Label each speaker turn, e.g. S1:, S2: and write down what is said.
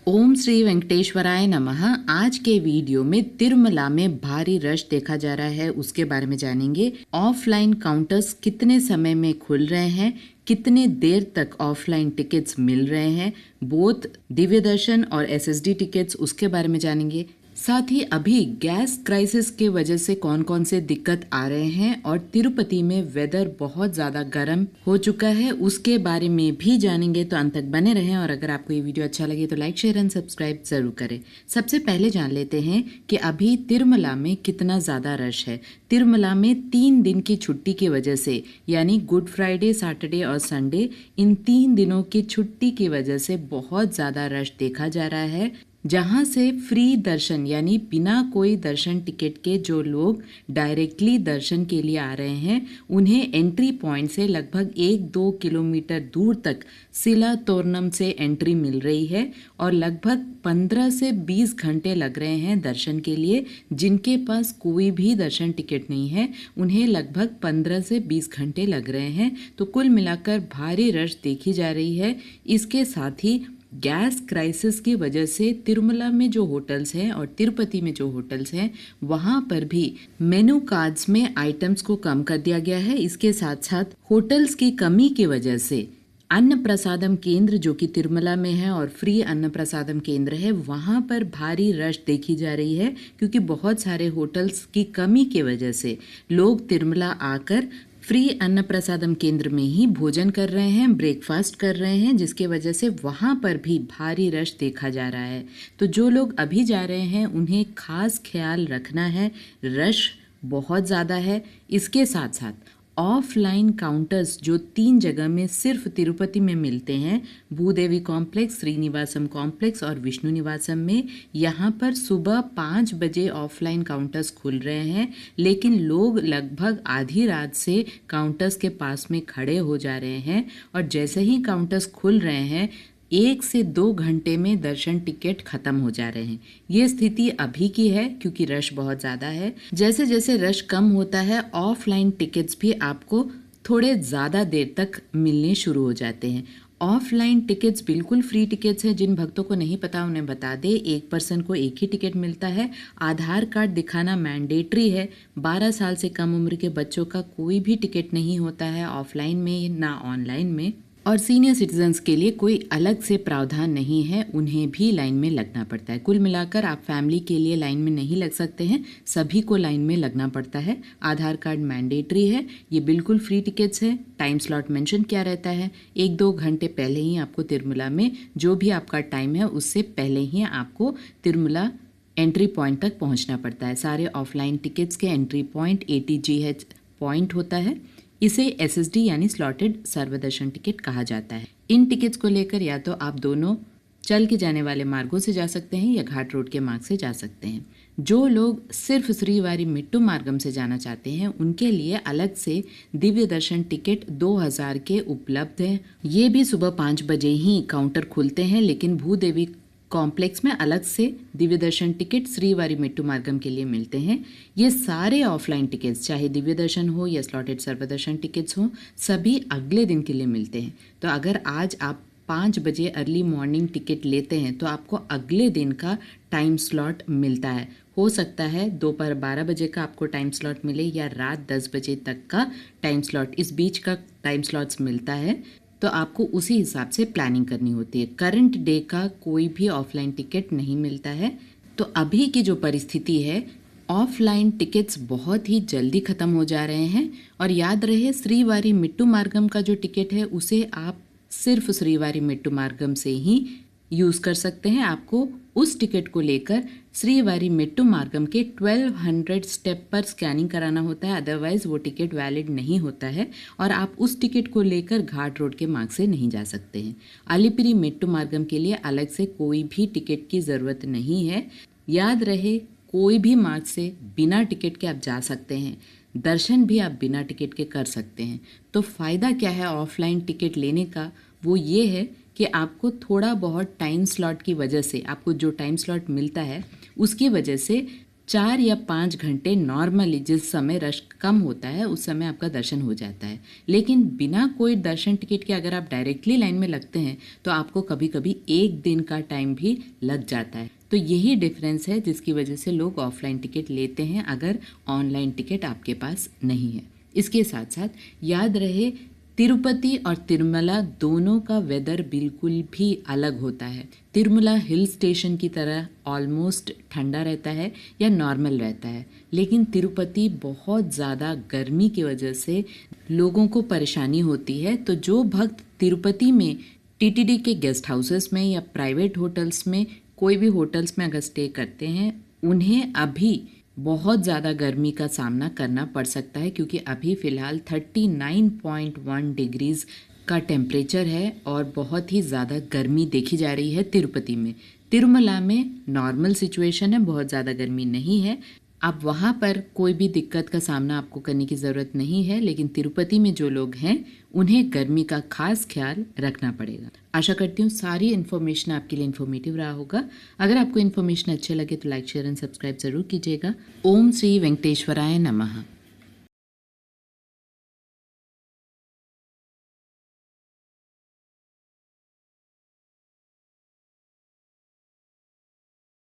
S1: ओम श्री वेंकटेश्वराय नमः। आज के वीडियो में तिरुमला में भारी रश देखा जा रहा है, उसके बारे में जानेंगे। ऑफलाइन काउंटर्स कितने समय में खुल रहे हैं, कितने देर तक ऑफलाइन टिकट्स मिल रहे हैं, बोथ दिव्य दर्शन और एसएसडी टिकट्स, उसके बारे में जानेंगे। साथ ही अभी गैस क्राइसिस के वजह से कौन कौन से दिक्कत आ रहे हैं और तिरुपति में वेदर बहुत ज़्यादा गर्म हो चुका है, उसके बारे में भी जानेंगे। तो अंत तक बने रहें और अगर आपको ये वीडियो अच्छा लगे तो लाइक शेयर एंड सब्सक्राइब जरूर करें। सबसे पहले जान लेते हैं कि अभी तिरुमला में कितना ज़्यादा रश है। तिरुमला में 3 दिन की छुट्टी की वजह से, यानी गुड फ्राइडे, सैटरडे और संडे, इन 3 दिनों की छुट्टी की वजह से बहुत ज़्यादा रश देखा जा रहा है। जहां से फ्री दर्शन यानी बिना कोई दर्शन टिकट के जो लोग डायरेक्टली दर्शन के लिए आ रहे हैं, उन्हें एंट्री पॉइंट से लगभग 1-2 किलोमीटर दूर तक सिला तोरनम से एंट्री मिल रही है और लगभग 15 से 20 घंटे लग रहे हैं दर्शन के लिए। जिनके पास कोई भी दर्शन टिकट नहीं है, उन्हें लगभग 15 से 20 घंटे लग रहे हैं। तो कुल मिलाकर भारी रश देखी जा रही है। इसके साथ ही गैस क्राइसिस की वजह से तिरुमला में जो होटल्स हैं और तिरुपति में जो होटल्स हैं, वहां पर भी मेनू कार्ड्स में आइटम्स को कम कर दिया गया है। इसके साथ साथ होटल्स की कमी की वजह से अन्न प्रसादम केंद्र जो कि तिरुमला में है और फ्री अन्न प्रसादम केंद्र है, वहां पर भारी रश देखी जा रही है, क्योंकि बहुत सारे होटल्स की कमी की वजह से लोग तिरुमला आकर फ्री अन्न प्रसादम केंद्र में ही भोजन कर रहे हैं, ब्रेकफास्ट कर रहे हैं, जिसके वजह से वहाँ पर भी भारी रश देखा जा रहा है। तो जो लोग अभी जा रहे हैं उन्हें खास ख्याल रखना है, रश बहुत ज़्यादा है। इसके साथ साथ ऑफलाइन काउंटर्स जो 3 जगह में सिर्फ तिरुपति में मिलते हैं, भूदेवी कॉम्प्लेक्स, श्रीनिवासम कॉम्प्लेक्स और विष्णु निवासम में, यहाँ पर सुबह 5 बजे ऑफलाइन काउंटर्स खुल रहे हैं, लेकिन लोग लगभग आधी रात से काउंटर्स के पास में खड़े हो जा रहे हैं और जैसे ही काउंटर्स खुल रहे हैं 1 से 2 घंटे में दर्शन टिकट खत्म हो जा रहे हैं। ये स्थिति अभी की है क्योंकि रश बहुत ज़्यादा है। जैसे जैसे रश कम होता है, ऑफलाइन टिकट्स भी आपको थोड़े ज़्यादा देर तक मिलने शुरू हो जाते हैं। ऑफलाइन टिकट्स बिल्कुल फ्री टिकट्स हैं। जिन भक्तों को नहीं पता उन्हें बता दें, एक पर्सन को एक ही टिकट मिलता है। आधार कार्ड दिखाना मैंडेटरी है। 12 साल से कम उम्र के बच्चों का कोई भी टिकट नहीं होता है ऑफलाइन में ना ऑनलाइन में। और सीनियर सिटीजन्स के लिए कोई अलग से प्रावधान नहीं है, उन्हें भी लाइन में लगना पड़ता है। कुल मिलाकर आप फैमिली के लिए लाइन में नहीं लग सकते हैं, सभी को लाइन में लगना पड़ता है। आधार कार्ड मैंडेटरी है। ये बिल्कुल फ्री टिकट्स है। टाइम स्लॉट मेंशन क्या रहता है, 1-2 घंटे पहले ही आपको तिरुमला में जो भी आपका टाइम है उससे पहले ही आपको तिरुमला एंट्री पॉइंट तक पहुँचना पड़ता है। सारे ऑफलाइन टिकट्स के एंट्री पॉइंट ATGH पॉइंट होता है। इसे SSD यानी स्लॉटेड सर्वदर्शन टिकट कहा जाता है। इन टिकट्स को लेकर या तो आप दोनों चल के जाने वाले मार्गों से जा सकते हैं या घाट रोड के मार्ग से जा सकते हैं। जो लोग सिर्फ श्रीवारी मिट्टू मार्गम से जाना चाहते हैं, उनके लिए अलग से दिव्य दर्शन टिकट 2000 के उपलब्ध हैं। ये भी सुबह 5 बजे ही काउंटर खुलते हैं, लेकिन भूदेवी कॉम्प्लेक्स में अलग से दिव्य दर्शन टिकट श्रीवारी मिट्टू मार्गम के लिए मिलते हैं। ये सारे ऑफलाइन टिकट्स, चाहे दिव्य दर्शन हो या स्लॉटेड सर्वदर्शन टिकट्स हो, सभी अगले दिन के लिए मिलते हैं। तो अगर आज आप 5 बजे अर्ली मॉर्निंग टिकट लेते हैं तो आपको अगले दिन का टाइम स्लॉट मिलता है। हो सकता है दोपहर 12 बजे का आपको टाइम स्लॉट मिले या रात 10 बजे तक का टाइम स्लॉट, इस बीच का टाइम स्लॉट्स मिलता है। तो आपको उसी हिसाब से प्लानिंग करनी होती है। करंट डे का कोई भी ऑफलाइन टिकट नहीं मिलता है। तो अभी की जो परिस्थिति है, ऑफलाइन टिकट्स बहुत ही जल्दी ख़त्म हो जा रहे हैं। और याद रहे, श्रीवारी मिट्टू मार्गम का जो टिकट है उसे आप सिर्फ श्रीवारी मिट्टू मार्गम से ही यूज़ कर सकते हैं। आपको उस टिकट को लेकर श्रीवारी मिट्टू मार्गम के 1200 स्टेप पर स्कैनिंग कराना होता है, अदरवाइज़ वो टिकट वैलिड नहीं होता है और आप उस टिकट को लेकर घाट रोड के मार्ग से नहीं जा सकते हैं। अलिपिरी मिट्टू मार्गम के लिए अलग से कोई भी टिकट की ज़रूरत नहीं है। याद रहे, कोई भी मार्ग से बिना टिकट के आप जा सकते हैं, दर्शन भी आप बिना टिकट के कर सकते हैं। तो फ़ायदा क्या है ऑफलाइन टिकट लेने का, वो ये है कि आपको थोड़ा बहुत टाइम स्लॉट की वजह से, आपको जो टाइम स्लॉट मिलता है उसकी वजह से 4 या 5 घंटे नॉर्मली जिस समय रश कम होता है उस समय आपका दर्शन हो जाता है। लेकिन बिना कोई दर्शन टिकट के अगर आप डायरेक्टली लाइन में लगते हैं तो आपको कभी कभी 1 दिन का टाइम भी लग जाता है। तो यही डिफरेंस है जिसकी वजह से लोग ऑफलाइन टिकट लेते हैं अगर ऑनलाइन टिकट आपके पास नहीं है। इसके साथ साथ याद रहे, तिरुपति और तिरुमला दोनों का वेदर बिल्कुल भी अलग होता है। तिरुमला हिल स्टेशन की तरह ऑलमोस्ट ठंडा रहता है या नॉर्मल रहता है, लेकिन तिरुपति बहुत ज़्यादा गर्मी की वजह से लोगों को परेशानी होती है। तो जो भक्त तिरुपति में टीटीडी के गेस्ट हाउसेस में या प्राइवेट होटल्स में, कोई भी होटल्स में अगर स्टे करते हैं, उन्हें अभी बहुत ज़्यादा गर्मी का सामना करना पड़ सकता है, क्योंकि अभी फ़िलहाल 39.1 डिग्रीज़ का टेम्परेचर है और बहुत ही ज़्यादा गर्मी देखी जा रही है तिरुपति में। तिरुमला में नॉर्मल सिचुएशन है, बहुत ज़्यादा गर्मी नहीं है। अब वहाँ पर कोई भी दिक्कत का सामना आपको करने की ज़रूरत नहीं है, लेकिन तिरुपति में जो लोग हैं उन्हें गर्मी का खास ख्याल रखना पड़ेगा। आशा करती हूँ सारी इन्फॉर्मेशन आपके लिए इन्फॉर्मेटिव रहा होगा। अगर आपको इन्फॉर्मेशन अच्छे लगे तो लाइक, शेयर एंड सब्सक्राइब ज़रूर कीजिएगा। ओम श्री वेंकटेश्वराय नमः।